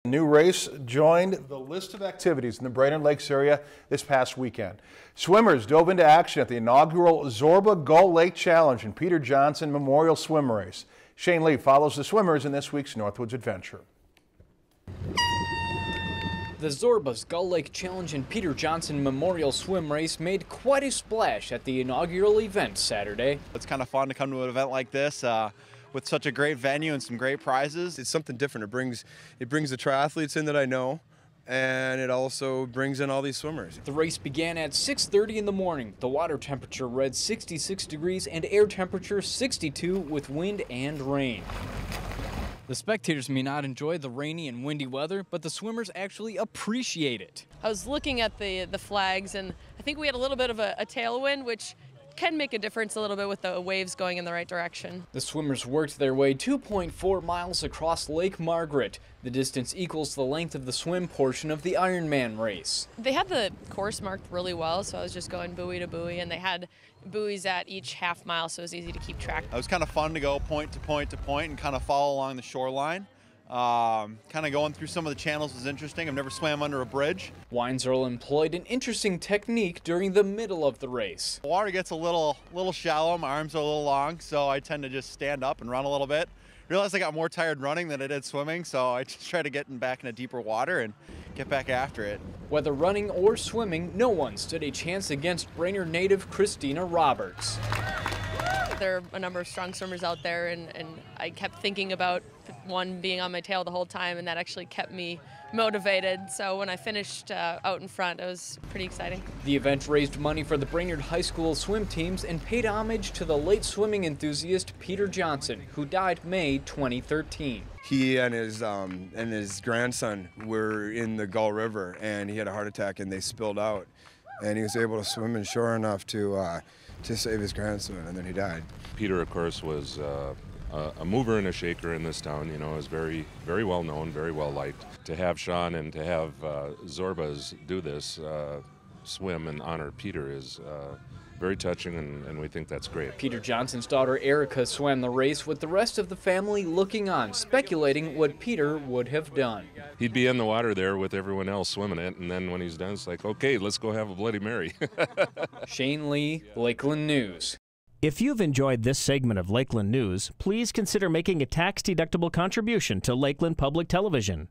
A new race joined the list of activities in the Brainerd Lakes area this past weekend. Swimmers dove into action at the inaugural Zorbaz Gull Lake Challenge and Peter Johnson Memorial Swim Race. Shane Lee follows the swimmers in this week's Northwoods adventure. The Zorbaz Gull Lake Challenge and Peter Johnson Memorial Swim Race made quite a splash at the inaugural event Saturday. It's kind of fun to come to an event like this with such a great venue and some great prizes. It's something different. It brings the triathletes in that I know, and it also brings in all these swimmers. The race began at 6:30 in the morning. The water temperature read 66 degrees and air temperature 62 with wind and rain. The spectators may not enjoy the rainy and windy weather, but the swimmers actually appreciate it. I was looking at the flags, and I think we had a little bit of a tailwind, which can make a difference a little bit with the waves going in the right direction. The swimmers worked their way 2.4 miles across Lake Margaret. The distance equals the length of the swim portion of the Ironman race. They had the course marked really well, so I was just going buoy to buoy, and they had buoys at each half mile, so it was easy to keep track. It was kind of fun to go point to point to point and kind of follow along the shoreline. Kind of going through some of the channels was interesting. I've never swam under a bridge. Weinzerl employed an interesting technique during the middle of the race. The water gets a little shallow, my arms are a little long, so I tend to just stand up and run a little bit. Realized I got more tired running than I did swimming, so I just try to get back into deeper water and get back after it. Whether running or swimming, no one stood a chance against Brainerd native Christina Roberts. There are a number of strong swimmers out there, and I kept thinking about one being on my tail the whole time, and that actually kept me motivated. So when I finished out in front, it was pretty exciting. The event raised money for the Brainerd High School swim teams and paid homage to the late swimming enthusiast Peter Johnson, who died May 2013. He and his grandson were in the Gull River, and he had a heart attack, and they spilled out, and he was able to swim ashore enough to save his grandson, and then he died. Peter, of course, was a mover and a shaker in this town. You know, is very, very well known, very well liked. To have Sean and to have Zorbaz do this swim and honor Peter is very touching, and we think that's great. Peter Johnson's daughter Erica swam the race with the rest of the family looking on, speculating what Peter would have done. He'd be in the water there with everyone else swimming it, and then when he's done, it's like, okay, let's go have a Bloody Mary. Shane Lee, Lakeland News. If you've enjoyed this segment of Lakeland News, please consider making a tax-deductible contribution to Lakeland Public Television.